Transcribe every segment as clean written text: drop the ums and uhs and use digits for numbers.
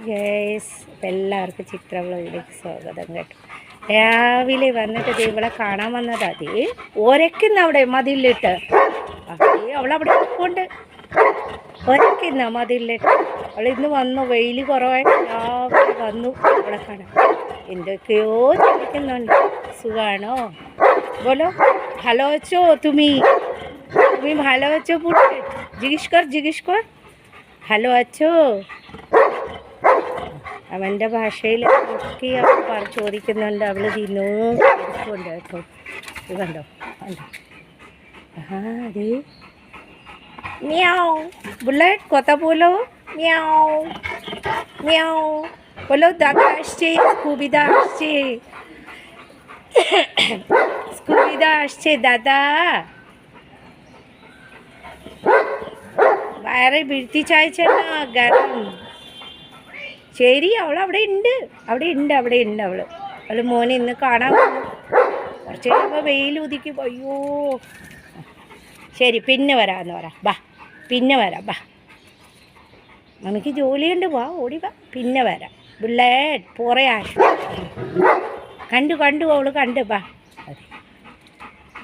Guys, എല്ലാവർക്കും ചിത്ര വ്ലോഗിലേക്ക് സ്വാഗതം കേട്ടോ. രാവിലെ വന്നിട്ട് ഇവിടെ കാണാൻ വന്നതാ. അതേ ഒരയ്ക്കുന്ന അവിടെ മതിലിട്ട്, അവളവിടെ കൊണ്ട് ഒരയ്ക്കുന്ന മതിലിട്ട്. അവളിന്ന് വന്നു, വെയിൽ കുറവായിട്ട് രാവിലെ വന്നു അവിടെ കാണാൻ. എന്തൊക്കെയോ ചോദിക്കുന്നുണ്ട്. സുഖാണോ बोलो ভালো আছো তুমি তুমি ভালো আছো পুটে জিজ্ঞেস কর ভালো আছো അവൻ്റെ ഭാഷയിൽ ഒക്കെ അവൾ ചോദിക്കുന്നുണ്ട്. അവൾ തിന്നുകൊണ്ട് കേട്ടോ. ഇത് കണ്ടോ കണ്ടോ? അതെ മ്യാও বুলেট কথা বলো ম্যাও ম্যাও বলো। দাদা আসছে, স্কুবিদা আসছে, স্কুবিদা আসছে দাদা। വയറ് വീഴ്ത്തി ചായച്ചെന്നാ ഗരം. ശരി, അവിടെ ഉണ്ട് അവൾ മോനെ ഇന്ന് കാണാൻ വന്നു. കുറച്ച് കഴിയുമ്പോൾ വെയിൽ ഉദിക്കും. അയ്യോ ശരി, പിന്നെ വരാമെന്ന് പറ. ബാ പിന്നെ വരാം, ബാ നമുക്ക് ജോലിയുണ്ട്, വാ ഓടി വാ, പിന്നെ വരാം. ബുള്ളറ്റ് പോറേ ആശ കണ്ടു അവൾ കണ്ട്. ബാ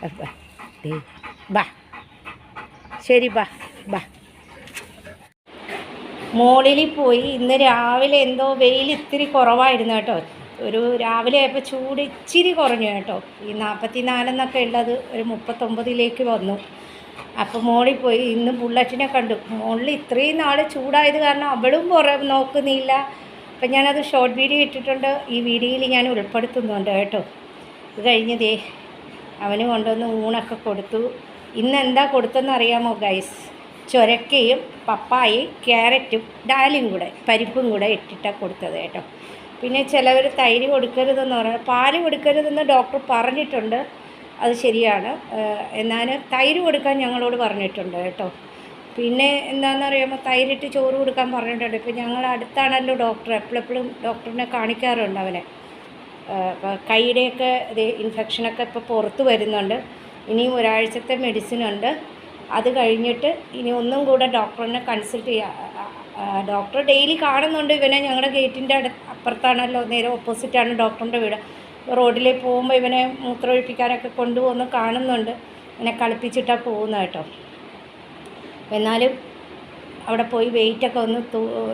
അതെ ബാ ശരി, ബാ ബാ. മോളിൽ പോയി. ഇന്ന് രാവിലെ എന്തോ വെയിൽ ഇത്തിരി കുറവായിരുന്നു കേട്ടോ. ഒരു രാവിലെ ആയപ്പോൾ ചൂട് ഇച്ചിരി കുറഞ്ഞു കേട്ടോ. ഈ 44 എന്നൊക്കെ ഉള്ളത് ഒരു 39 വന്നു. അപ്പോൾ മോളിൽ പോയി. ഇന്ന് ബുള്ളറ്റിനെ കണ്ടു. മോളിൽ ഇത്രയും നാൾ ചൂടായത് കാരണം അവളും നോക്കുന്നില്ല. അപ്പം ഞാനത് ഷോർട്ട് വീഡിയോ ഇട്ടിട്ടുണ്ട്. ഈ വീഡിയോയിൽ ഞാൻ ഉൾപ്പെടുത്തുന്നുണ്ട് കേട്ടോ. ഇത് കഴിഞ്ഞതേ അവന് കൊണ്ടുവന്ന് ഊണൊക്കെ കൊടുത്തു. ഇന്ന് എന്താ കൊടുത്തെന്ന് അറിയാമോ ഗൈസ്? ചൊരക്കയും പപ്പായയും ക്യാരറ്റും ഡാലും കൂടെ പരിപ്പും കൂടെ ഇട്ടിട്ടാണ് കൊടുത്തത് കേട്ടോ. പിന്നെ ചിലവർ തൈര് കൊടുക്കരുതെന്ന് പറയുന്നത്, പാല് കൊടുക്കരുതെന്ന് ഡോക്ടർ പറഞ്ഞിട്ടുണ്ട്. അത് ശരിയാണ്. എന്നാലും തൈര് കൊടുക്കാൻ ഞങ്ങളോട് പറഞ്ഞിട്ടുണ്ട് കേട്ടോ. പിന്നെ എന്താണെന്നറിയാമോ, തൈരിട്ട് ചോറ് കൊടുക്കാൻ പറഞ്ഞിട്ടുണ്ട്. ഇപ്പോൾ ഞങ്ങൾ അടുത്താണല്ലോ ഡോക്ടർ, എപ്പോഴെപ്പോഴും ഡോക്ടറിനെ കാണിക്കാറുണ്ട് അവനെ. അപ്പോൾ കൈയുടെയൊക്കെ ഇൻഫെക്ഷനൊക്കെ ഇപ്പോൾ പുറത്ത് വരുന്നുണ്ട്. ഇനിയും ഒരാഴ്ചത്തെ മെഡിസിൻ ഉണ്ട്. അത് കഴിഞ്ഞിട്ട് ഇനി ഒന്നും കൂടെ ഡോക്ടറിനെ കൺസൾട്ട് ചെയ്യുക. ഡോക്ടർ ഡെയിലി കാണുന്നുണ്ട് ഇവനെ. ഞങ്ങളുടെ ഗേറ്റിൻ്റെ അപ്പുറത്താണല്ലോ, നേരെ ഓപ്പോസിറ്റാണ് ഡോക്ടറിൻ്റെ വീട്. റോഡിൽ പോകുമ്പോൾ ഇവനെ മൂത്രമൊഴിപ്പിക്കാനൊക്കെ കൊണ്ടുപോകുന്ന കാണുന്നുണ്ട്. ഇവനെ കളിപ്പിച്ചിട്ടാണ് പോകുന്നത് കേട്ടോ. എന്നാലും അവിടെ പോയി വെയിറ്റൊക്കെ ഒന്ന്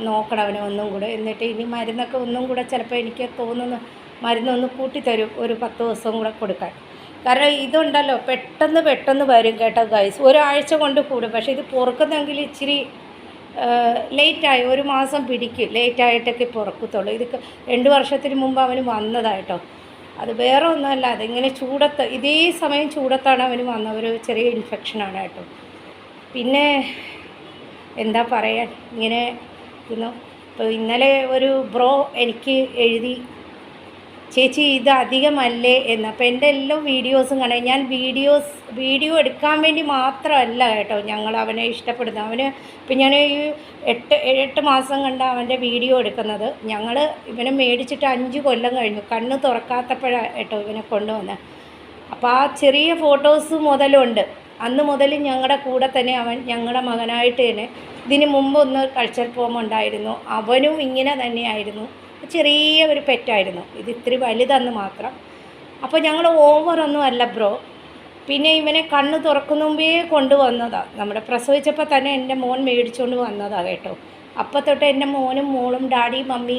നോക്കണം അവനെ ഒന്നും കൂടെ. എന്നിട്ട് ഇനി മരുന്നൊക്കെ ഒന്നും കൂടെ ചിലപ്പോൾ എനിക്ക് തോന്നുന്നു മരുന്നൊന്ന് കൂട്ടിത്തരും, ഒരു 10 ദിവസം കൂടെ കൊടുക്കാൻ. കാരണം ഇതുണ്ടല്ലോ പെട്ടെന്ന് വരും കേട്ടോ ഗൈസ്. ഒരാഴ്ച കൊണ്ട് കൂടും. പക്ഷേ ഇത് പൊറുക്കുന്നെങ്കിൽ ഇച്ചിരി ലേറ്റായി, 1 മാസം പിടിക്കും. ലേറ്റായിട്ടൊക്കെ പൊറുക്കത്തുള്ളൂ. ഇത് 2 വർഷത്തിന് മുമ്പ് അവന് വന്നതായിട്ടോ. അത് വേറെ ഒന്നുമല്ല, അതിങ്ങനെ ചൂടത്ത്, ഇതേ സമയം ചൂടത്താണ് അവന് വന്നത്. ഒരു ചെറിയ ഇൻഫെക്ഷനാണ് കേട്ടോ. പിന്നെ എന്താ പറയാൻ, ഇങ്ങനെ ഇരിക്കുന്നു. ഇപ്പോൾ ഇന്നലെ ഒരു ബ്രോ എനിക്ക് എഴുതി, ചേച്ചി ഇത് അധികമല്ലേ എന്ന്. അപ്പോൾ എൻ്റെ എല്ലാം വീഡിയോസും കാണാം. ഞാൻ വീഡിയോ എടുക്കാൻ വേണ്ടി മാത്രമല്ല കേട്ടോ ഞങ്ങൾ അവനെ ഇഷ്ടപ്പെടുന്നത്. അവന് ഇപ്പം ഞാൻ ഈ 8 മാസം കണ്ട അവൻ്റെ വീഡിയോ എടുക്കുന്നത്. ഞങ്ങൾ ഇവനെ മേടിച്ചിട്ട് 5 കൊല്ലം കഴിഞ്ഞു. കണ്ണ് തുറക്കാത്തപ്പോഴാണ് കേട്ടോ ഇവനെ കൊണ്ടുവന്നത്. അപ്പോൾ ആ ചെറിയ ഫോട്ടോസ് മുതലുണ്ട്. അന്ന് മുതൽ ഞങ്ങളുടെ കൂടെ തന്നെ അവൻ ഞങ്ങളുടെ മകനായിട്ട് തന്നെ. ഇതിന് മുമ്പ് ഒന്ന് കൾച്ചർ ഫോം ഉണ്ടായിരുന്നു. അവനും ഇങ്ങനെ തന്നെയായിരുന്നു. ചെറിയ ഒരു പെറ്റായിരുന്നു. ഇത് ഇത്തിരി വലുതെന്ന് മാത്രം. അപ്പോൾ ഞങ്ങൾ ഓവറൊന്നും അല്ല ബ്രോ. പിന്നെ ഇവനെ കണ്ണ് തുറക്കുന്ന മുമ്പേ കൊണ്ടുവന്നതാണ്. നമ്മുടെ പ്രസവിച്ചപ്പോൾ തന്നെ എൻ്റെ മോൻ മേടിച്ചുകൊണ്ട് വന്നതാണ് കേട്ടോ. അപ്പോൾ തൊട്ട് എൻ്റെ മോനും മോളും ഡാഡി മമ്മി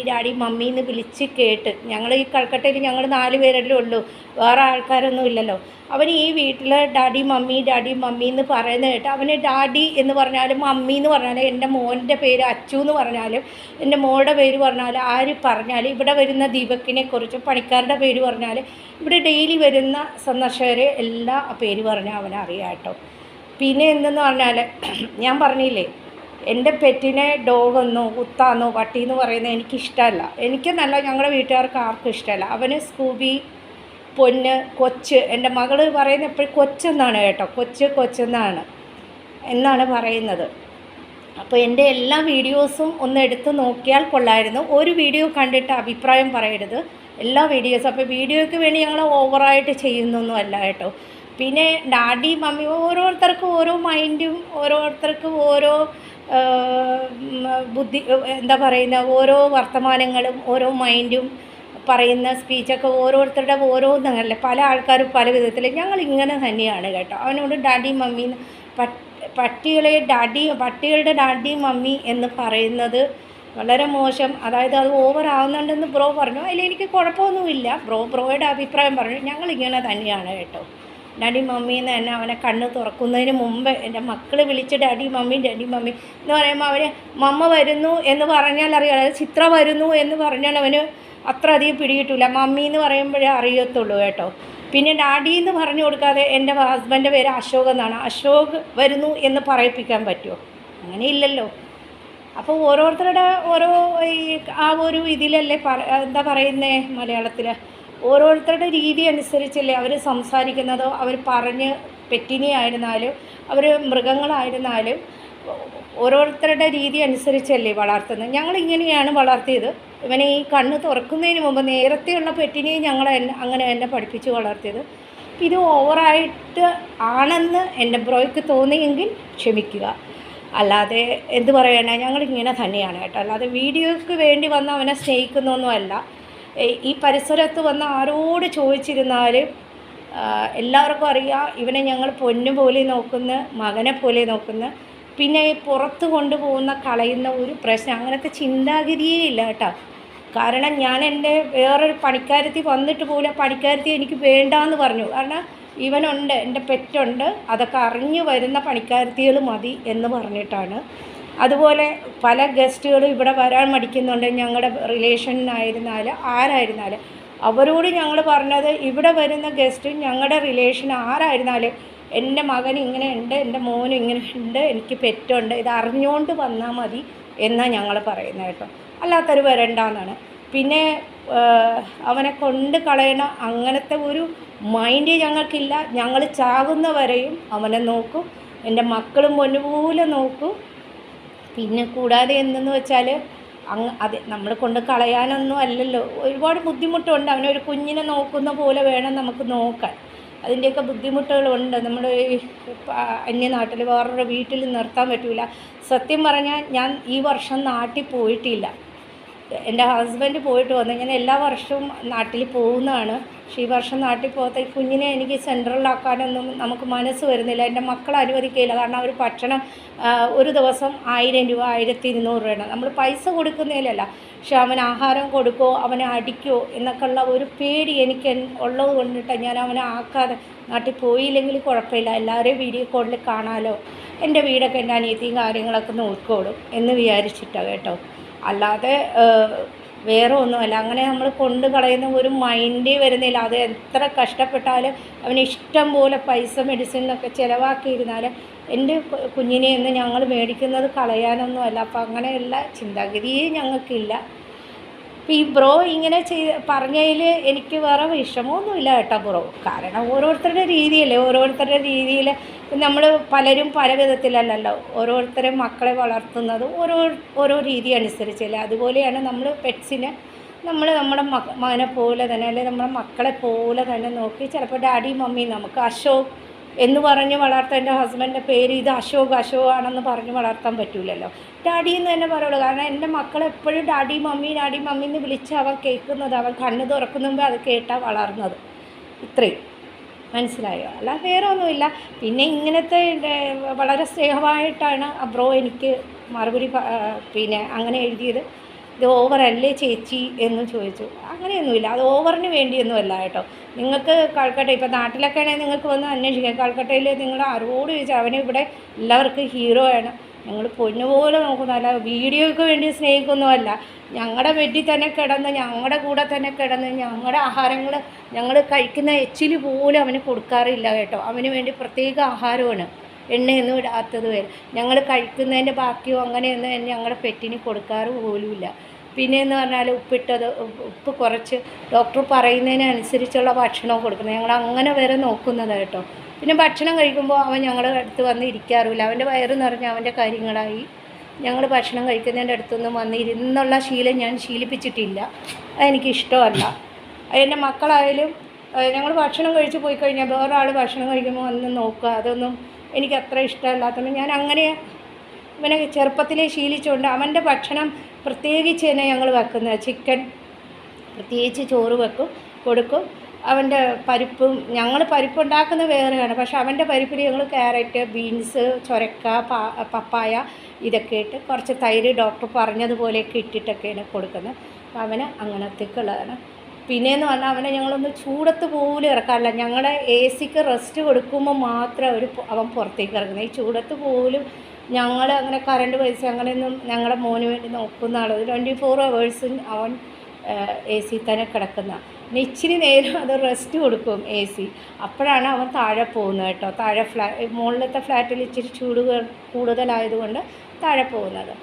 എന്ന് വിളിച്ച് കേട്ട്. ഞങ്ങൾ ഈ കൽക്കട്ടയിൽ ഞങ്ങൾ 4 പേരല്ലേ ഉള്ളൂ, വേറെ ആൾക്കാരൊന്നും ഇല്ലല്ലോ. അവൻ ഈ വീട്ടിൽ ഡാഡി മമ്മി എന്ന് പറയുന്നത് കേട്ട് അവന് ഡാഡി എന്ന് പറഞ്ഞാലും മമ്മി എന്ന് പറഞ്ഞാലും, എൻ്റെ മോൻ്റെ പേര് അച്ചു എന്ന് പറഞ്ഞാലും, എൻ്റെ മോളുടെ പേര് പറഞ്ഞാലും, ആര് പറഞ്ഞാലും, ഇവിടെ വരുന്ന ദീപക്കിനെ കുറിച്ചും പണിക്കാരുടെ പേര് പറഞ്ഞാൽ, ഇവിടെ ഡെയിലി വരുന്ന സന്ദർശകരെ എല്ലാ പേര് പറഞ്ഞാൽ അവനറിയാം കേട്ടോ. പിന്നെ എന്തെന്ന് പറഞ്ഞാൽ, ഞാൻ പറഞ്ഞില്ലേ എൻ്റെ പെറ്റിനെ ഡോഗെന്നോ കുത്താന്നോ പട്ടിയെന്ന് പറയുന്നത് എനിക്കിഷ്ടമല്ല. എനിക്കെന്നല്ല, ഞങ്ങളുടെ വീട്ടുകാർക്ക് ആർക്കും ഇഷ്ടമല്ല. അവന് സ്കൂബി, പൊന്ന്, കൊച്ച്. എൻ്റെ മകൾ പറയുന്നത് എപ്പോഴും കൊച്ചെന്നാണ് കേട്ടോ. കൊച്ചെന്നാണ് പറയുന്നത്. അപ്പോൾ എൻ്റെ എല്ലാ വീഡിയോസും ഒന്ന് എടുത്ത് നോക്കിയാൽ കൊള്ളായിരുന്നു. ഒരു വീഡിയോ കണ്ടിട്ട് അഭിപ്രായം പറയരുത്, എല്ലാ വീഡിയോസും. അപ്പോൾ വീഡിയോയ്ക്ക് വേണ്ടി ഞങ്ങൾ ഓവറായിട്ട് ചെയ്യുന്നൊന്നും അല്ല കേട്ടോ. പിന്നെ ഡാഡി മമ്മി ഓരോരുത്തർക്കും ഓരോ മൈൻഡും, ഓരോരുത്തർക്കും ഓരോ ബുദ്ധി എന്താ പറയുന്ന ഓരോ വർത്തമാനങ്ങളും ഓരോ മൈൻഡും പറയുന്ന സ്പീച്ചൊക്കെ ഓരോരുത്തരുടെ ഓരോന്നല്ലേ, പല ആൾക്കാരും പല വിധത്തിൽ. ഞങ്ങളിങ്ങനെ തന്നെയാണ് കേട്ടോ. അവനോട് ഡാഡി മമ്മി പട്ടികളുടെ ഡാഡി മമ്മി എന്ന് പറയുന്നത് വളരെ മോശം. അതായത് അത് ഓവർ ആവുന്നുണ്ടെന്ന് ബ്രോ പറഞ്ഞു. അതിൽ എനിക്ക് കുഴപ്പമൊന്നുമില്ല. ബ്രോയുടെ അഭിപ്രായം പറഞ്ഞു. ഞങ്ങളിങ്ങനെ തന്നെയാണ് കേട്ടോ. ഡാഡി മമ്മി എന്ന് തന്നെ അവനെ കണ്ണ് തുറക്കുന്നതിന് മുമ്പ് എൻ്റെ മക്കൾ വിളിച്ച് ഡാഡി മമ്മി എന്ന് പറയുമ്പോൾ അവർ മമ്മ വരുന്നു എന്ന് പറഞ്ഞാൽ അറിയാം. അതായത് ചിത്ര വരുന്നു എന്ന് പറഞ്ഞാൽ അവന് അത്ര അധികം പിടികിട്ടില്ല. മമ്മി എന്ന് പറയുമ്പോഴേ അറിയത്തുള്ളൂ കേട്ടോ. പിന്നെ ഡാഡി എന്ന് പറഞ്ഞു കൊടുക്കാതെ എൻ്റെ ഹസ്ബൻഡിൻ്റെ പേര് അശോക് എന്നാണ്. അശോക് വരുന്നു എന്ന് പറയിപ്പിക്കാൻ പറ്റുമോ? അങ്ങനെയില്ലല്ലോ. അപ്പോൾ ഓരോരുത്തരുടെ ഓരോ ആ ഒരു ഇതിലല്ലേ എന്താ പറയുന്നേ മലയാളത്തിൽ, ഓരോരുത്തരുടെ രീതി അനുസരിച്ചല്ലേ അവർ സംസാരിക്കുന്നതോ. അവർ പറഞ്ഞ് പെറ്റിനി ആയിരുന്നാലും അവർ മൃഗങ്ങളായിരുന്നാലും ഓരോരുത്തരുടെ രീതി അനുസരിച്ചല്ലേ വളർത്തുന്നത്. ഞങ്ങളിങ്ങനെയാണ് വളർത്തിയത്. ഇവനെ ഈ കണ്ണ് തുറക്കുന്നതിന് മുമ്പ് നേരത്തെയുള്ള പെറ്റിനെ ഞങ്ങൾ അങ്ങനെ തന്നെ പഠിപ്പിച്ച് വളർത്തിയത്. ഇത് ഓവറായിട്ട് ആണെന്ന് എൻ്റെ ബ്രോയ്ക്ക് തോന്നിയെങ്കിൽ ക്ഷമിക്കുക. അല്ലാതെ എന്ത് പറയണ, ഞങ്ങളിങ്ങനെ തന്നെയാണ് കേട്ടോ. അല്ലാതെ വീഡിയോയ്ക്ക് വേണ്ടി വന്ന് അവനെ സ്നേഹിക്കുന്നൊന്നുമല്ല. ഈ പരിസരത്ത് വന്ന് ആരോട് ചോദിച്ചിരുന്നാലും എല്ലാവർക്കും അറിയാം ഇവനെ ഞങ്ങൾ പൊന്നു പോലെ നോക്കുന്ന, മകനെ പോലെ നോക്കുന്ന. പിന്നെ പുറത്ത് കൊണ്ടുപോകുന്ന കളയുന്ന ഒരു പ്രശ്നം, അങ്ങനത്തെ ചിന്താഗതിയേ ഇല്ല കേട്ടോ. കാരണം ഞാൻ എൻ്റെ വേറൊരു പണിക്കാരത്തി വന്നിട്ട് പോലും പണിക്കാരത്തി എനിക്ക് വേണ്ടാന്ന് പറഞ്ഞു. കാരണം ഇവനുണ്ട്, എൻ്റെ പെറ്റുണ്ട്, അതൊക്കെ അറിഞ്ഞു വരുന്ന പണിക്കാരത്തികൾ മതി എന്ന് പറഞ്ഞിട്ടാണ്. അതുപോലെ പല ഗസ്റ്റുകളും ഇവിടെ വരാൻ മടിക്കുന്നുണ്ട്. ഞങ്ങളുടെ റിലേഷനായിരുന്നാലും ആരായിരുന്നാലും അവരോട് ഞങ്ങൾ പറഞ്ഞത്, ഇവിടെ വരുന്ന ഗസ്റ്റ് ഞങ്ങളുടെ റിലേഷൻ ആരായിരുന്നാലും എൻ്റെ മകൻ ഇങ്ങനെ ഉണ്ട്, എൻ്റെ മോനും ഇങ്ങനെ ഉണ്ട്, എനിക്ക് പെറ്റുണ്ട്, ഇത് അറിഞ്ഞുകൊണ്ട് വന്നാൽ മതി എന്നാണ് ഞങ്ങൾ പറയുന്നത് കേട്ടോ. അല്ലാത്തൊരു വരണ്ടെന്നാണ്. പിന്നെ അവനെ കൊണ്ട് കളയണ അങ്ങനത്തെ ഒരു മൈൻഡ് ഞങ്ങൾക്കില്ല. ഞങ്ങൾ ചാകുന്നവരെയും അവനെ നോക്കും, എൻ്റെ മക്കളും പൊന്നുപോലെ നോക്കും. പിന്നെ കൂടാതെ എന്തെന്ന് വെച്ചാൽ അതെ, നമ്മൾ കൊണ്ട് കളയാനൊന്നും അല്ലല്ലോ. ഒരുപാട് ബുദ്ധിമുട്ടുണ്ട്. അവനൊരു കുഞ്ഞിനെ നോക്കുന്ന പോലെ വേണം നമുക്ക് നോക്കാൻ. അതിൻ്റെയൊക്കെ ബുദ്ധിമുട്ടുകളുണ്ട്. നമ്മൾ അന്യനാട്ടിൽ വേറൊരു വീട്ടിൽ നിർത്താൻ പറ്റില്ല. സത്യം പറഞ്ഞാൽ ഞാൻ ഈ വർഷം നാട്ടിൽ പോയിട്ടില്ല. എൻ്റെ ഹസ്ബൻഡ് പോയിട്ട് വന്നു. ഞാൻ എല്ലാ വർഷവും നാട്ടിൽ പോകുന്നതാണ്. പക്ഷേ ഈ വർഷം നാട്ടിൽ പോകാത്ത കുഞ്ഞിനെ എനിക്ക് സെൻട്രലിലാക്കാനൊന്നും നമുക്ക് മനസ്സ് വരുന്നില്ല. എൻ്റെ മക്കൾ അനുവദിക്കില്ല. കാരണം അവർ ഭക്ഷണം ഒരു ദിവസം 1000 രൂപ 1200 രൂപയാണ്. നമ്മൾ പൈസ കൊടുക്കുന്നതിലല്ല, പക്ഷെ അവന് ആഹാരം കൊടുക്കുമോ, അവനെ അടിക്കുമോ എന്നൊക്കെയുള്ള ഒരു പേടി എനിക്ക് ഉള്ളത് കൊണ്ടിട്ട് ഞാൻ അവനെ ആക്കാതെ നാട്ടിൽ പോയില്ലെങ്കിൽ കുഴപ്പമില്ല, എല്ലാവരെയും വീഡിയോ കോളിൽ കാണാമല്ലോ, എൻ്റെ വീടൊക്കെ എൻ്റെ അനിയത്തിയും കാര്യങ്ങളൊക്കെ നോക്കിക്കോളും എന്ന് വിചാരിച്ചിട്ടാണ് കേട്ടോ. അല്ലാതെ വേറെ ഒന്നുമല്ല. അങ്ങനെ നമ്മൾ കൊണ്ട് കളയുന്ന ഒരു മൈൻഡേ വരുന്നില്ല. അത് എത്ര കഷ്ടപ്പെട്ടാലും അവന് ഇഷ്ടം പോലെ പൈസ മെഡിസിനൊക്കെ ചിലവാക്കിയിരുന്നാലും എൻ്റെ കുഞ്ഞിനെ എന്ന് ഞങ്ങൾ മേടിക്കുന്നത് കളയാനൊന്നുമല്ല. അപ്പം അങ്ങനെയുള്ള ചിന്താഗതിയേ ഞങ്ങൾക്കില്ല. അപ്പോൾ ഈ ബ്രോ ഇങ്ങനെ പറഞ്ഞതിൽ എനിക്ക് വേറെ വിഷമമൊന്നുമില്ല കേട്ടോ ബ്രോ. കാരണം ഓരോരുത്തരുടെ രീതിയല്ലേ, ഓരോരുത്തരുടെ രീതിയിൽ നമ്മൾ പലരും പല വിധത്തിലല്ലല്ലോ ഓരോരുത്തരും മക്കളെ വളർത്തുന്നത് ഓരോ രീതി അനുസരിച്ചല്ലേ. അതുപോലെയാണ് നമ്മൾ പെറ്റ്സിനെ നമ്മുടെ മകനെ പോലെ തന്നെ, അല്ലെങ്കിൽ നമ്മുടെ മക്കളെ പോലെ തന്നെ നോക്കി. ചിലപ്പോൾ ഡാഡി മമ്മി, നമുക്ക് അശോക് എന്ന് പറഞ്ഞ് വളർത്താൻ, എൻ്റെ ഹസ്ബൻഡിൻ്റെ പേര് ഇത് അശോക് ആണെന്ന് പറഞ്ഞ് വളർത്താൻ പറ്റില്ലല്ലോ. ഡാഡി എന്ന് തന്നെ പറയുള്ളൂ. കാരണം എൻ്റെ മക്കളെപ്പോഴും ഡാഡി മമ്മി എന്ന് വിളിച്ച് അവൻ കേൾക്കുന്നത്, അവൻ കണ്ണ് തുറക്കുന്ന മുമ്പ് അത് കേട്ടാൽ വളർന്നത്. ഇത്രയും മനസ്സിലായോ? അല്ല വേറെ ഒന്നുമില്ല. പിന്നെ ഇങ്ങനത്തെ വളരെ സ്നേഹമായിട്ടാണ് ബ്രോ എനിക്ക് മറുപടി പിന്നെ അങ്ങനെ എഴുതിയത്. ഇത് ഓവറല്ലേ ചേച്ചി എന്ന് ചോദിച്ചു. അങ്ങനെയൊന്നുമില്ല, അത് ഓവറിന് വേണ്ടിയൊന്നുമല്ല കേട്ടോ. നിങ്ങൾക്ക് കൽക്കട്ട ഇപ്പോൾ നാട്ടിലൊക്കെ ആണെങ്കിൽ നിങ്ങൾക്ക് വന്ന് അന്വേഷിക്കാം. കൽക്കട്ടയിൽ നിങ്ങൾ ആരോട് ചോദിച്ചാൽ അവന് ഇവിടെ എല്ലാവർക്കും ഹീറോ ആണ്. ഞങ്ങൾ പൊന്നുപോലെ നോക്കുന്നതല്ല, വീഡിയോയ്ക്ക് വേണ്ടി സ്നേഹിക്കുന്നതല്ല. ഞങ്ങളുടെ വീട്ടിൽ തന്നെ കിടന്ന്, ഞങ്ങളുടെ കൂടെ തന്നെ കിടന്ന്, ഞങ്ങളുടെ ആഹാരങ്ങൾ ഞങ്ങൾ കഴിക്കുന്ന എച്ചിൽ പോലും അവന് കൊടുക്കാറില്ല കേട്ടോ. അവന് വേണ്ടി പ്രത്യേക ആഹാരമാണ്, എണ്ണയൊന്നും ഇടാത്തത് വരെ. ഞങ്ങൾ കഴിക്കുന്നതിൻ്റെ ബാക്കിയോ അങ്ങനെയൊന്നും ഞങ്ങളുടെ പെറ്റിന് കൊടുക്കാറ് പോലുമില്ല. പിന്നെയെന്ന് പറഞ്ഞാൽ ഉപ്പ് കുറച്ച് ഡോക്ടർ പറയുന്നതിനനുസരിച്ചുള്ള ഭക്ഷണം കൊടുക്കുന്നത്. ഞങ്ങൾ അങ്ങനെ വരെ നോക്കുന്നത് കേട്ടോ. പിന്നെ ഭക്ഷണം കഴിക്കുമ്പോൾ അവൻ ഞങ്ങളുടെ അടുത്ത് വന്ന് ഇരിക്കാറുമില്ല. അവൻ്റെ വയറ് നിറഞ്ഞ് അവൻ്റെ കാര്യങ്ങളായി. ഞങ്ങൾ ഭക്ഷണം കഴിക്കുന്നതിൻ്റെ അടുത്തൊന്നും വന്ന് ഇരുന്നുള്ള ശീലം ഞാൻ ശീലിപ്പിച്ചിട്ടില്ല. അതെനിക്കിഷ്ടമല്ല. എൻ്റെ മക്കളായാലും ഞങ്ങൾ ഭക്ഷണം കഴിച്ച് പോയി കഴിഞ്ഞാൽ വേറൊരാൾ ഭക്ഷണം കഴിക്കുമ്പോൾ വന്ന് നോക്കുക, അതൊന്നും എനിക്ക് അത്ര ഇഷ്ടമല്ലാത്തതുകൊണ്ട് ഞാൻ അങ്ങനെ ഇവനെ ചെറുപ്പത്തിലേ ശീലിച്ചുകൊണ്ട് അവൻ്റെ ഭക്ഷണം പ്രത്യേകിച്ച് തന്നെ ഞങ്ങൾ വെക്കുന്നത് ചിക്കൻ പ്രത്യേകിച്ച് ചോറ് വെക്കും കൊടുക്കും. അവൻ്റെ പരിപ്പും ഞങ്ങൾ പരിപ്പുണ്ടാക്കുന്ന വേറെയാണ്, പക്ഷേ അവൻ്റെ പരിപ്പിൽ ഞങ്ങൾ ക്യാരറ്റ്, ബീൻസ്, ചൊരക്ക, പപ്പായ ഇതൊക്കെ ഇട്ട് കുറച്ച് തൈര് ഡോക്ടർ പറഞ്ഞതുപോലെയൊക്കെ ഇട്ടിട്ടൊക്കെയാണ് കൊടുക്കുന്നത്. അപ്പോൾ അവന് അങ്ങനത്തേക്കുള്ളതാണ്. പിന്നെയെന്ന് പറഞ്ഞാൽ അവനെ ഞങ്ങളൊന്ന് ചൂടത്ത് പോലും ഇറക്കാറില്ല. ഞങ്ങളുടെ സിക്ക് റെസ്റ്റ് കൊടുക്കുമ്പോൾ മാത്രം അവൻ പുറത്തേക്ക് ഇറങ്ങുന്നത്. ഈ ചൂടത്ത് പോലും ഞങ്ങൾ അങ്ങനെ കറണ്ട് പൈസ അങ്ങനെയൊന്നും ഞങ്ങളുടെ മോന് വേണ്ടി നോക്കുന്ന ആൾ 24 hours അവൻ സി തന്നെ കിടക്കുന്ന. പിന്നെ ഇച്ചിരി നേരം അത് റെസ്റ്റ് കൊടുക്കും സി. അപ്പോഴാണ് അവൻ താഴെ പോകുന്നത് കേട്ടോ. താഴെ മുകളിലത്തെ ഫ്ലാറ്റിൽ ഇച്ചിരി ചൂട് കൂടുതലായതുകൊണ്ട് താഴെ പോകുന്നത്.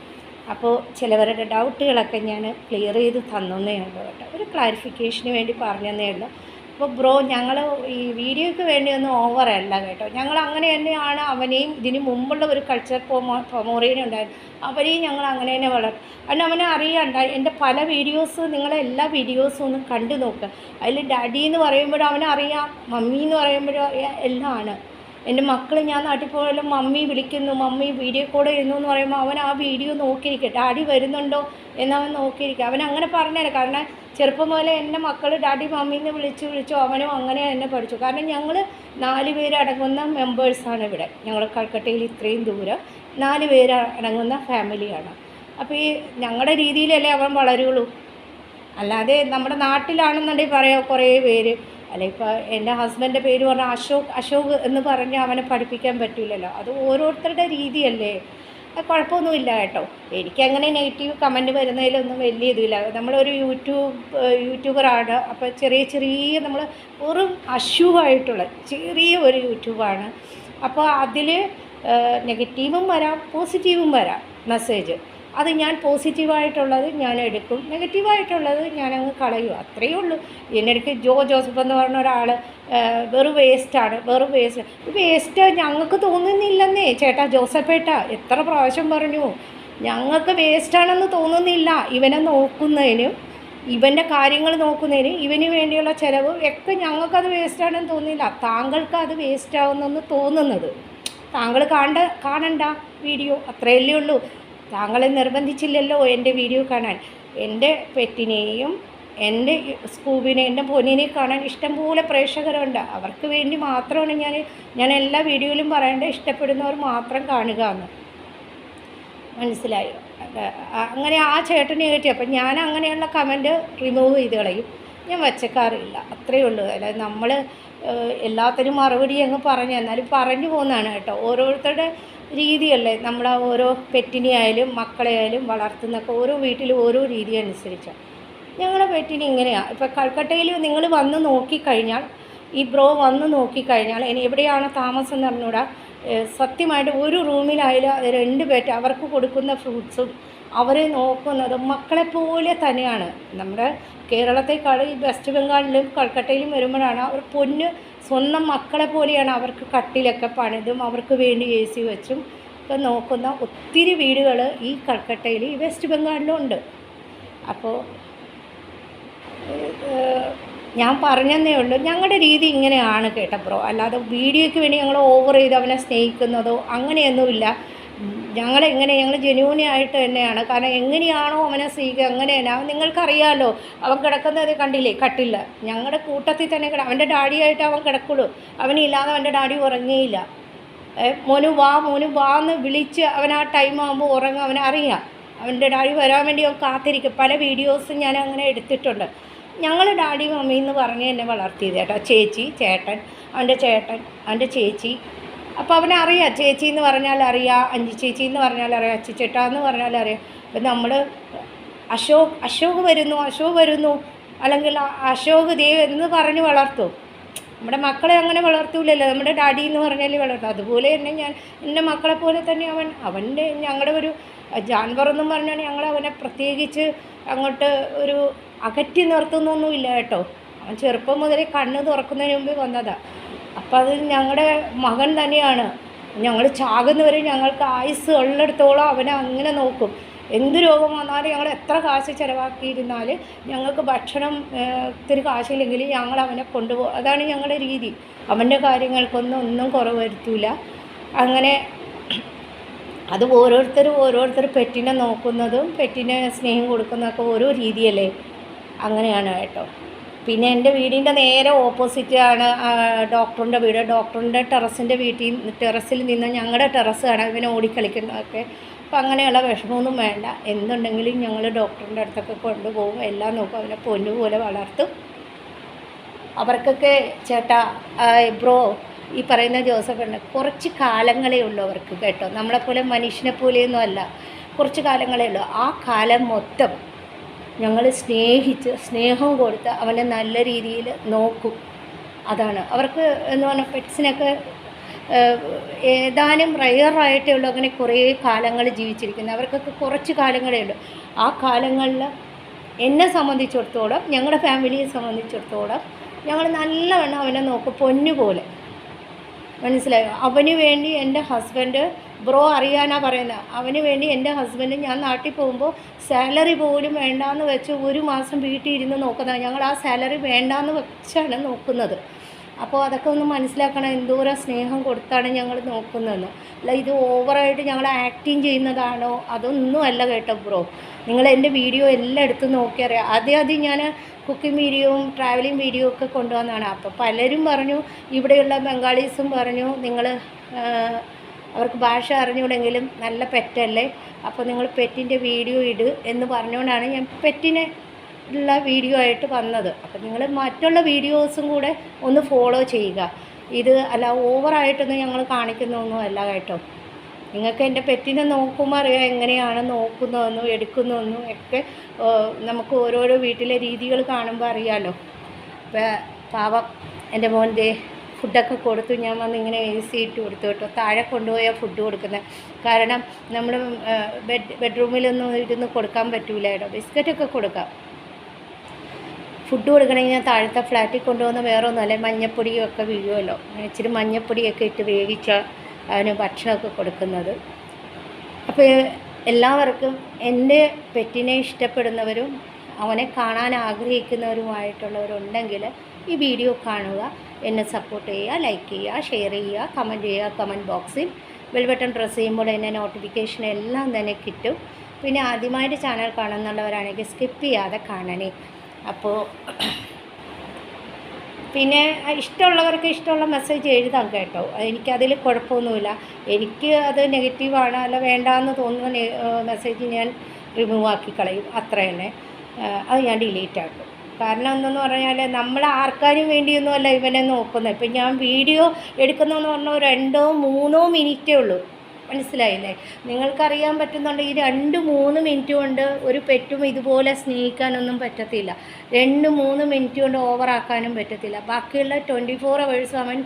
അപ്പോൾ ചിലവരുടെ ഡൗട്ടുകളൊക്കെ ഞാൻ ക്ലിയർ ചെയ്ത് തന്നേ ഉള്ളൂ കേട്ടോ. ഒരു ക്ലാരിഫിക്കേഷന് വേണ്ടി പറഞ്ഞതേ ഉള്ളൂ. അപ്പോൾ ബ്രോ ഞങ്ങൾ ഈ വീഡിയോയ്ക്ക് വേണ്ടിയൊന്നും ഓവറല്ല കേട്ടോ. ഞങ്ങൾ അങ്ങനെ തന്നെയാണ് അവനെയും ഇതിന് മുമ്പുള്ള ഒരു കൾച്ചർ പൊമോറിയൻ ഉണ്ടായിരുന്നു, അവരെയും ഞങ്ങൾ അങ്ങനെ തന്നെ വളർത്തും. കാരണം അവനെ അറിയണ്ട. എൻ്റെ പല വീഡിയോസ് നിങ്ങളെ എല്ലാ വീഡിയോസും ഒന്ന് കണ്ടു നോക്കുക. അതിൽ ഡാഡി എന്ന് പറയുമ്പോഴും അവനറിയാം, മമ്മി എന്ന് പറയുമ്പോഴും അറിയാം, എല്ലാം ആണ്. എൻ്റെ മക്കൾ ഞാൻ നാട്ടിൽ പോയാലും മമ്മി വിളിക്കുന്നു, മമ്മി വീഡിയോ കോൾ ചെയ്യുന്നു എന്ന് പറയുമ്പോൾ അവൻ ആ വീഡിയോ നോക്കിയിരിക്കുക, ഡാഡി വരുന്നുണ്ടോ എന്നവൻ നോക്കിയിരിക്കുക. അവൻ അങ്ങനെ പറഞ്ഞാൽ, കാരണം ചെറുപ്പം മുതലേ എൻ്റെ മക്കൾ ഡാഡി മമ്മീന്ന് വിളിച്ചു അവനും അങ്ങനെ തന്നെ പഠിച്ചു. കാരണം ഞങ്ങൾ 4 പേര് അടങ്ങുന്ന മെമ്പേഴ്സാണ് ഇവിടെ. ഞങ്ങൾ കൽക്കട്ടയിൽ ഇത്രയും ദൂരം 4 പേര് അടങ്ങുന്ന ഫാമിലിയാണ്. അപ്പോൾ ഈ ഞങ്ങളുടെ രീതിയിലല്ലേ അവൻ വളരുള്ളൂ. അല്ലാതെ നമ്മുടെ നാട്ടിലാണെന്നുണ്ടെങ്കിൽ പറയാം കുറേ പേര്, അല്ല ഇപ്പോൾ എൻ്റെ ഹസ്ബൻ്റെ പേര് പറഞ്ഞാൽ അശോക് എന്ന് പറഞ്ഞ് അവനെ പഠിപ്പിക്കാൻ പറ്റില്ലല്ലോ. അത് ഓരോരുത്തരുടെ രീതിയല്ലേ. അത് കുഴപ്പമൊന്നുമില്ല കേട്ടോ. എനിക്കങ്ങനെ നെഗറ്റീവ് കമൻറ്റ് വരുന്നതിലൊന്നും വലിയ ഇതില്ല. നമ്മളൊരു യൂട്യൂബറാണ്. അപ്പോൾ ചെറിയ നമ്മൾ വെറും അശുവായിട്ടുള്ള ചെറിയ ഒരു യൂട്യൂബാണ്. അപ്പോൾ അതിൽ നെഗറ്റീവും വരാം പോസിറ്റീവും വരാം മെസ്സേജ്. അത് ഞാൻ പോസിറ്റീവായിട്ടുള്ളത് ഞാൻ എടുക്കും, നെഗറ്റീവായിട്ടുള്ളത് ഞാനങ്ങ് കളയും, അത്രയേ ഉള്ളൂ. ഇതിനിടയ്ക്ക് ജോസഫ് എന്ന് പറഞ്ഞ ഒരാൾ വെറും വേസ്റ്റ് ഞങ്ങൾക്ക് തോന്നുന്നില്ലെന്നേ ചേട്ടാ ജോസഫേട്ട, എത്ര പ്രാവശ്യം പറഞ്ഞു, ഞങ്ങൾക്ക് വേസ്റ്റാണെന്ന് തോന്നുന്നില്ല. ഇവനെ നോക്കുന്നതിനും ഇവൻ്റെ കാര്യങ്ങൾ നോക്കുന്നതിനും ഇവന് വേണ്ടിയുള്ള ചിലവ് ഒക്കെ ഞങ്ങൾക്കത് വേസ്റ്റാണെന്ന് തോന്നുന്നില്ല. താങ്കൾക്ക് അത് വേസ്റ്റാവുന്നെന്ന് തോന്നുന്നത് താങ്കൾ കാണണ്ട വീഡിയോ, അത്രയല്ലേ ഉള്ളൂ. താങ്കളെ നിർബന്ധിച്ചില്ലല്ലോ എൻ്റെ വീഡിയോ കാണാൻ. എൻ്റെ പെറ്റിനെയും എൻ്റെ സ്കൂബിനെ എൻ്റെ പൊന്നിനെ കാണാൻ ഇഷ്ടംപോലെ പ്രേക്ഷകരുണ്ട്. അവർക്ക് വേണ്ടി മാത്രമാണ് ഞാൻ എല്ലാ വീഡിയോയിലും പറയേണ്ടത്, ഇഷ്ടപ്പെടുന്നവർ മാത്രം കാണുക എന്ന്. മനസ്സിലായോ? അങ്ങനെ ആ ചേട്ടനെ കയറ്റി. അപ്പം ഞാൻ അങ്ങനെയുള്ള കമൻറ്റ് റിമൂവ് ചെയ്ത് കളയും, ഞാൻ വച്ചേക്കാറില്ല, അത്രയേ ഉള്ളൂ. അല്ലാതെ നമ്മൾ എല്ലാത്തിനും മറുപടി അങ്ങ് എന്നാലും പറഞ്ഞു പോകുന്നതാണ് കേട്ടോ. ഓരോരുത്തരുടെ രീതിയല്ലേ. നമ്മൾ ഓരോ പെറ്റിനെ ആയാലും മക്കളെ ആയാലും വളർത്തുന്നൊക്കെ ഓരോ വീട്ടിലും ഓരോ രീതി അനുസരിച്ചാണ്. ഞങ്ങളുടെ പെറ്റിന് ഇങ്ങനെയാണ്. ഇപ്പോൾ കൽക്കട്ടയിൽ നിങ്ങൾ വന്ന് നോക്കിക്കഴിഞ്ഞാൽ, ഈ ബ്രോ വന്ന് നോക്കിക്കഴിഞ്ഞാൽ എവിടെയാണ് താമസം എന്ന് പറഞ്ഞുകൂടാ. സത്യമായിട്ട് ഒരു റൂമിലായാലും 2 പെറ്റ് അവർക്ക് കൊടുക്കുന്ന ഫ്രൂട്ട്സും അവരെ നോക്കുന്നതും മക്കളെപ്പോലെ തന്നെയാണ്. നമ്മുടെ കേരളത്തെക്കാൾ ഈ വെസ്റ്റ് ബംഗാളിലും കൽക്കട്ടയിലും വരുമ്പോഴാണ് അവർ സ്വന്തം മക്കളെ പോലെയാണ് അവർക്ക് കട്ടിലൊക്കെ പണിതും അവർക്ക് വേണ്ടി AC വെച്ചും ഒക്കെ നോക്കുന്ന ഒത്തിരി വീടുകൾ ഈ കൽക്കട്ടയിൽ ഈ വെസ്റ്റ് ബംഗാളിലും ഉണ്ട്. അപ്പോൾ ഞാൻ പറഞ്ഞതേ ഉള്ളൂ, ഞങ്ങളുടെ രീതി ഇങ്ങനെയാണ് കേട്ടോ ബ്രോ. അല്ലാതെ വീഡിയോയ്ക്ക് വേണ്ടി ഞങ്ങൾ ഓവർ ചെയ്ത് അവനെ സ്നേഹിക്കുന്നതോ അങ്ങനെയൊന്നുമില്ല. ഞങ്ങൾ ജെന്യൂനായിട്ട് തന്നെയാണ്. കാരണം എങ്ങനെയാണോ അവനെ സ്നേഹിക്കുക അങ്ങനെയല്ല. നിങ്ങൾക്കറിയാമല്ലോ, അവൻ കിടക്കുന്നത് കണ്ടില്ലേ, കട്ടില്ല. ഞങ്ങളുടെ കൂട്ടത്തിൽ തന്നെ അവൻ്റെ ഡാഡിയായിട്ട് അവൻ കിടക്കുള്ളൂ. അവനില്ലാതെ അവൻ്റെ ഡാഡി ഉറങ്ങിയില്ല. മോനു വാ എന്ന് വിളിച്ച് അവൻ ആ ടൈം ആകുമ്പോൾ ഉറങ്ങും. അവനറിയാം അവൻ്റെ ഡാഡി വരാൻ വേണ്ടി അവൻ കാത്തിരിക്കും. പല വീഡിയോസും ഞാൻ അങ്ങനെ എടുത്തിട്ടുണ്ട്. ഞങ്ങൾ ഡാഡി മമ്മി എന്ന് പറഞ്ഞ് എന്നെ വളർത്തിയത് കേട്ടോ. ചേട്ടൻ, അവൻ്റെ ചേച്ചി. അപ്പോൾ അവനറിയാം ചേച്ചി എന്ന് പറഞ്ഞാൽ അറിയാം, അഞ്ചി ചേച്ചി എന്ന് പറഞ്ഞാൽ അറിയാം, അച്ചിച്ചേട്ടാ എന്ന് പറഞ്ഞാൽ അറിയാം. അപ്പം നമ്മൾ അശോക് വരുന്നു അല്ലെങ്കിൽ അശോക് ദേവ് എന്ന് പറഞ്ഞ് വളർത്തും. നമ്മുടെ മക്കളെ അങ്ങനെ വളർത്തൂലല്ലോ, നമ്മുടെ ഡാഡി എന്ന് പറഞ്ഞാൽ വളർത്തും. അതുപോലെ തന്നെ ഞാൻ എൻ്റെ മക്കളെ പോലെ തന്നെ അവൻ്റെ ഞങ്ങളുടെ ഒരു ജാൻവറെന്നും പറഞ്ഞാൽ ഞങ്ങൾ അവനെ പ്രത്യേകിച്ച് അങ്ങോട്ട് ഒരു അകറ്റി നിർത്തുന്നൊന്നുമില്ല കേട്ടോ. അവൻ ചെറുപ്പം മുതലേ കണ്ണ് തുറക്കുന്നതിന് മുമ്പ് വന്നതാണ്. അപ്പം അത് ഞങ്ങളുടെ മകൻ തന്നെയാണ്. ഞങ്ങൾ ചാകുന്നവരെ ഞങ്ങൾക്ക് ആയുസ് ഉള്ളിടത്തോളം അവനെ അങ്ങനെ നോക്കും. എന്ത് രോഗം വന്നാലും ഞങ്ങൾ എത്ര കാശ് ചിലവാക്കിയിരുന്നാൽ ഞങ്ങൾക്ക് ഭക്ഷണം ഇത്തിരി കാശില്ലെങ്കിൽ ഞങ്ങൾ അവനെ കൊണ്ടുപോകും. അതാണ് ഞങ്ങളുടെ രീതി. അവൻ്റെ കാര്യങ്ങൾക്കൊന്നും കുറവ് വരുത്തൂല. അങ്ങനെ അത് ഓരോരുത്തർ പെറ്റിനെ നോക്കുന്നതും പെറ്റിനെ സ്നേഹം കൊടുക്കുന്നതൊക്കെ ഓരോ രീതിയല്ലേ, അങ്ങനെയാണ് കേട്ടോ. പിന്നെ എൻ്റെ വീടിൻ്റെ നേരെ ഓപ്പോസിറ്റാണ് ഡോക്ടറിൻ്റെ വീട്. ഡോക്ടറിൻ്റെ ടെറസിൽ നിന്ന് ഞങ്ങളുടെ ടെറസ് കാണാം ഇവനെ ഓടിക്കളിക്കുന്നതൊക്കെ. അപ്പം അങ്ങനെയുള്ള വിഷമമൊന്നും വേണ്ട. എന്തുണ്ടെങ്കിലും ഞങ്ങൾ ഡോക്ടറിൻ്റെ അടുത്തൊക്കെ കൊണ്ടുപോകും, എല്ലാം നോക്കും, അവനെ പൊന്നുപോലെ വളർത്തും. അവർക്കൊക്കെ ചേട്ടാ ബ്രോ ഈ പറയുന്ന ജോസഫുണ്ട്, കുറച്ച് കാലങ്ങളേ ഉള്ളൂ അവർക്ക് കേട്ടോ. നമ്മളെപ്പോലെ മനുഷ്യനെ പോലെയൊന്നും അല്ല, കുറച്ച് കാലങ്ങളേ ഉള്ളൂ. ആ കാലം മൊത്തം ഞങ്ങൾ സ്നേഹം കൊടുത്ത് അവനെ നല്ല രീതിയിൽ നോക്കും. അതാണ് അവർക്ക് എന്ന് പറഞ്ഞാൽ പെറ്റ്സിനൊക്കെ ഏതാനും റയറായിട്ടേ ഉള്ളൂ അങ്ങനെ കുറേ കാലങ്ങൾ ജീവിച്ചിരിക്കുന്നത്. അവർക്കൊക്കെ കുറച്ച് കാലങ്ങളേ ഉള്ളൂ. ആ കാലങ്ങളിൽ എന്നെ സംബന്ധിച്ചിടത്തോളം, ഞങ്ങളുടെ ഫാമിലിയെ സംബന്ധിച്ചിടത്തോളം ഞങ്ങൾ നല്ലവണ്ണം അവനെ നോക്കും, പൊന്നുപോലെ. മനസ്സിലായോ? അവന് വേണ്ടി എൻ്റെ ഹസ്ബൻഡ്, ബ്രോ അറിയാനാണ് പറയുന്നത്, അവന് വേണ്ടി എൻ്റെ ഹസ്ബൻഡ് ഞാൻ നാട്ടിൽ പോകുമ്പോൾ സാലറി പോലും വേണ്ടാന്ന് വെച്ച് ഒരു മാസം വീട്ടിൽ ഇരുന്ന് നോക്കുന്നത്. ഞങ്ങൾ ആ സാലറി വേണ്ടാന്ന് വെച്ചാണ് നോക്കുന്നത്. അപ്പോൾ അതൊക്കെ ഒന്ന് മനസ്സിലാക്കണം, എന്തോരം സ്നേഹം കൊടുത്താണ് ഞങ്ങൾ നോക്കുന്നതെന്ന്. അല്ല ഇത് ഓവറായിട്ട് ഞങ്ങൾ ആക്ടിങ് ചെയ്യുന്നതാണോ, അതൊന്നും അല്ല കേട്ടോ ബ്രോ. നിങ്ങൾ എൻ്റെ വീഡിയോ എല്ലാം എടുത്ത് നോക്കിയറിയാം. ആദ്യം ഞാൻ കുക്കിംഗ് വീഡിയോയും ട്രാവലിംഗ് വീഡിയോ ഒക്കെ കൊണ്ടുവന്നതാണ്. അപ്പോൾ പലരും പറഞ്ഞു, ഇവിടെയുള്ള ബംഗാളീസും പറഞ്ഞു, നിങ്ങൾ അവർക്ക് ഭാഷ അറിഞ്ഞൂടെങ്കിലും നല്ല പെറ്റല്ലേ, അപ്പോൾ നിങ്ങൾ പെറ്റിൻ്റെ വീഡിയോ ഇട് എന്ന് പറഞ്ഞുകൊണ്ടാണ് ഞാൻ പെറ്റിനെ ഉള്ള വീഡിയോ ആയിട്ട് വന്നത്. അപ്പോൾ നിങ്ങൾ മറ്റുള്ള വീഡിയോസും കൂടെ ഒന്ന് ഫോളോ ചെയ്യുക. ഇത് അല്ല ഓവറായിട്ടൊന്നും ഞങ്ങൾ കാണിക്കുന്നതൊന്നും അല്ല കേട്ടോ. നിങ്ങൾക്ക് എൻ്റെ പെറ്റിനെ നോക്കുമ്പോൾ അറിയാം എങ്ങനെയാണ് നോക്കുന്നതെന്നും എടുക്കുന്നതെന്നും ഒക്കെ. നമുക്ക് ഓരോരോ വീട്ടിലെ രീതികൾ കാണുമ്പോൾ അറിയാമല്ലോ. ഇപ്പോൾ പാവം എൻ്റെ മോൻ ദേ ഫുഡൊക്കെ കൊടുത്തു. ഞാൻ വന്ന് ഇങ്ങനെ AC ഇട്ട് കൊടുത്തു കേട്ടോ. താഴെ കൊണ്ടുപോയാൽ ഫുഡ് കൊടുക്കുന്നത്. കാരണം നമ്മൾ ബെഡ്റൂമിലൊന്നും ഇരുന്ന് കൊടുക്കാൻ പറ്റൂല കേട്ടോ. ബിസ്ക്കറ്റൊക്കെ കൊടുക്കാം. ഫുഡ് കൊടുക്കണമെങ്കിൽ താഴത്തെ ഫ്ലാറ്റിൽ കൊണ്ടുവന്ന വേറെ ഒന്നുമല്ല, മഞ്ഞപ്പൊടിയൊക്കെ വീഴുമല്ലോ. ഇച്ചിരി മഞ്ഞപ്പൊടിയൊക്കെ ഇട്ട് വേവിച്ച അവന് ഭക്ഷണമൊക്കെ കൊടുക്കുന്നത്. അപ്പോൾ എല്ലാവർക്കും എൻ്റെ പെറ്റിനെ ഇഷ്ടപ്പെടുന്നവരും അവനെ കാണാൻ ആഗ്രഹിക്കുന്നവരുമായിട്ടുള്ളവരുണ്ടെങ്കിൽ ഈ വീഡിയോ കാണുക, എന്നെ സപ്പോർട്ട് ചെയ്യുക, ലൈക്ക് ചെയ്യുക, ഷെയർ ചെയ്യുക, കമൻറ്റ് ചെയ്യുക. കമൻറ്റ് ബോക്സിൽ ബെൽ ബട്ടൺ പ്രസ് ചെയ്യുമ്പോൾ എന്നെ നോട്ടിഫിക്കേഷൻ എല്ലാം തന്നെ കിട്ടും. പിന്നെ ആദ്യമായിട്ട് ചാനൽ കാണുന്നുള്ളവരാണെങ്കിൽ സ്കിപ്പ് ചെയ്യാതെ കാണണേ. അപ്പോൾ പിന്നെ ഇഷ്ടമുള്ളവർക്ക് ഇഷ്ടമുള്ള മെസ്സേജ് എഴുതാം കേട്ടോ. എനിക്കതിൽ കുഴപ്പമൊന്നുമില്ല. എനിക്ക് അത് നെഗറ്റീവാണ് അല്ല വേണ്ടാന്ന് തോന്നുന്ന മെസ്സേജ് ഞാൻ റിമൂവ് ആക്കി കളയും, അത്ര തന്നെ. അത് ഞാൻ ഡിലീറ്റ് ആക്കും. കാരണം എന്തെന്ന് പറഞ്ഞാൽ നമ്മൾ ആർക്കാരും വേണ്ടിയൊന്നുമല്ല ഇവനെ നോക്കുന്നത്. ഇപ്പം ഞാൻ വീഡിയോ എടുക്കുന്നതെന്ന് പറഞ്ഞാൽ 2-3 മിനിറ്റേ ഉള്ളൂ. മനസ്സിലായില്ലേ? നിങ്ങൾക്കറിയാൻ പറ്റുന്നുണ്ട് ഈ 2-3 മിനിറ്റ് കൊണ്ട് ഒരു പെറ്റും ഇതുപോലെ സ്നേഹിക്കാനൊന്നും പറ്റത്തില്ല. 2-3 മിനിറ്റ് കൊണ്ട് ഓവറാക്കാനും പറ്റത്തില്ല. ബാക്കിയുള്ള 24 അവേഴ്സ് അവൻ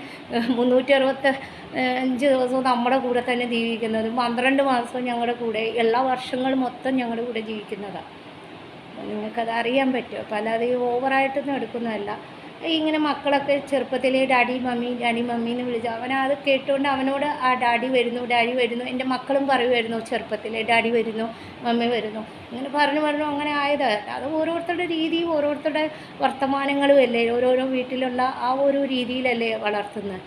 365 ദിവസവും നമ്മുടെ കൂടെ തന്നെ ജീവിക്കുന്നത്. 12 മാസവും ഞങ്ങളുടെ കൂടെ, എല്ലാ വർഷങ്ങളും മൊത്തം ഞങ്ങളുടെ കൂടെ ജീവിക്കുന്നതാണ്. നിങ്ങൾക്കത് അറിയാൻ പറ്റുമോ? അപ്പോൾ അല്ലാതെ ഓവറായിട്ടൊന്നും എടുക്കുന്നതല്ല. ഇങ്ങനെ മക്കളൊക്കെ ചെറുപ്പത്തിൽ ഡാഡി മമ്മി എന്ന് വിളിച്ചു അവനത് കേട്ടുകൊണ്ട് അവനോട് ആ ഡാഡി വരുന്നു എൻ്റെ മക്കളും പറയുമായിരുന്നു ചെറുപ്പത്തിൽ, ഡാഡി വരുന്നു മമ്മി വരുന്നു ഇങ്ങനെ പറഞ്ഞു അങ്ങനെ ആയത്. അത് ഓരോരുത്തരുടെ രീതിയും ഓരോരുത്തരുടെ വർത്തമാനങ്ങളും അല്ലേ, ഓരോരോ വീട്ടിലുള്ള ആ ഒരു രീതിയിലല്ലേ വളർത്തുന്നത്.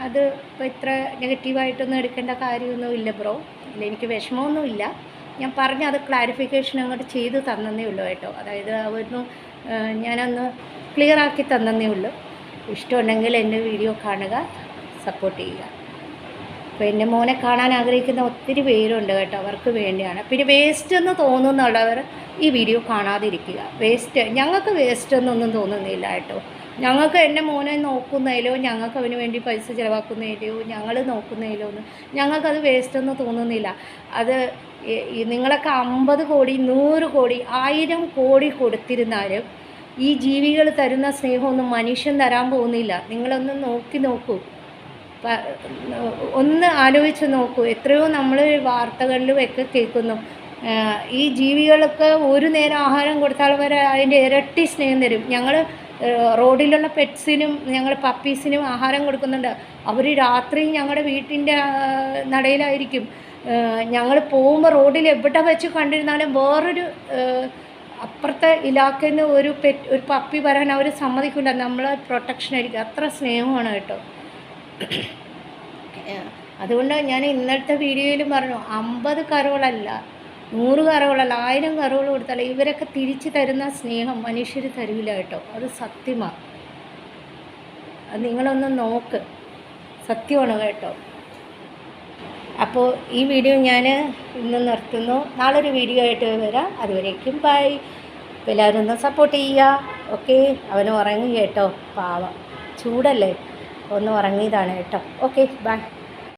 അത് ഇപ്പോൾ ഇത്ര നെഗറ്റീവായിട്ടൊന്നും എടുക്കേണ്ട കാര്യമൊന്നും ഇല്ല ബ്രോ. ഇല്ല, എനിക്ക് വിഷമമൊന്നുമില്ല. ഞാൻ പറഞ്ഞ അത് ക്ലാരിഫിക്കേഷൻ അങ്ങോട്ട് ചെയ്ത് തന്നേ ഉള്ളൂ കേട്ടോ. അതായത് അതൊന്നും ഞാനൊന്ന് ക്ലിയർ ആക്കി തന്നേ ഉള്ളൂ. ഇഷ്ടമുണ്ടെങ്കിൽ എൻ്റെ വീഡിയോ കാണുക, സപ്പോർട്ട് ചെയ്യുക. അപ്പോൾ എൻ്റെ മോനെ കാണാൻ ആഗ്രഹിക്കുന്ന ഒത്തിരി പേരുണ്ട് കേട്ടോ, അവർക്ക് വേണ്ടിയാണ്. പിന്നെ വേസ്റ്റ് എന്ന് തോന്നുന്നുള്ളവർ ഈ വീഡിയോ കാണാതിരിക്കുക. ഞങ്ങൾക്ക് വേസ്റ്റ് എന്നൊന്നും തോന്നുന്നില്ല കേട്ടോ. ഞങ്ങൾക്ക് എൻ്റെ മോനെ നോക്കുന്നതിലോ ഞങ്ങൾക്ക് അവന് വേണ്ടി പൈസ ചിലവാക്കുന്നതിലോ ഞങ്ങൾ നോക്കുന്നതിലോ ഒന്നും ഞങ്ങൾക്കത് വേസ്റ്റൊന്നും തോന്നുന്നില്ല. അത് നിങ്ങളൊക്കെ 50 കോടി 100 കോടി 1000 കോടി കൊടുത്തിരുന്നാലും ഈ ജീവികൾ തരുന്ന സ്നേഹമൊന്നും മനുഷ്യൻ തരാൻ പോകുന്നില്ല. നിങ്ങളൊന്ന് നോക്കൂ, ഒന്ന് ആലോചിച്ച് നോക്കൂ. എത്രയോ നമ്മൾ വാർത്തകളിലും ഒക്കെ കേൾക്കുന്നു, ഈ ജീവികൾക്ക് ഒരു നേരം ആഹാരം കൊടുത്താൽ വരെ അതിൻ്റെ ഇരട്ടി സ്നേഹം തരും. ഞങ്ങൾ റോഡിലുള്ള പെറ്റ്സിനും ഞങ്ങൾ പപ്പീസിനും ആഹാരം കൊടുക്കുന്നുണ്ട്. അവർ രാത്രി ഞങ്ങളുടെ വീട്ടിൻ്റെ നടയിലായിരിക്കും. ഞങ്ങൾ പോകുമ്പോൾ റോഡിൽ എവിടെ വെച്ച് കണ്ടിരുന്നാലും വേറൊരു അപ്പുറത്തെ ഇലാക്കയിൽ നിന്ന് ഒരു പപ്പി വരാൻ അവർ സമ്മതിക്കില്ല. നമ്മൾ പ്രൊട്ടക്ഷൻ ആയിരിക്കും. അത്ര സ്നേഹമാണ് കേട്ടോ. അതുകൊണ്ട് ഞാൻ ഇന്നത്തെ വീഡിയോയിലും പറഞ്ഞു 50 കരോളല്ല, 100 കരോളല്ല, 1000 കരോൾ കൊടുത്താൽ ഇവരൊക്കെ തിരിച്ചു തരുന്ന സ്നേഹം മനുഷ്യർ തരില്ല കേട്ടോ. അത് സത്യമാണ്. അത് നിങ്ങളൊന്ന് നോക്ക്, സത്യമാണ് കേട്ടോ. അപ്പോൾ ഈ വീഡിയോ ഞാൻ ഇന്ന് നിർത്തുന്നു. നാളൊരു വീഡിയോ ആയിട്ട് വരാം. അതുവരേക്കും ബൈ. അപ്പോൾ എല്ലാവരും ഒന്ന് സപ്പോർട്ട് ചെയ്യുക. ഓക്കെ, അവന് ഉറങ്ങി കേട്ടോ, പാവം, ചൂടല്ലേ, ഒന്ന് ഉറങ്ങിയതാണ് കേട്ടോ. Okay, by.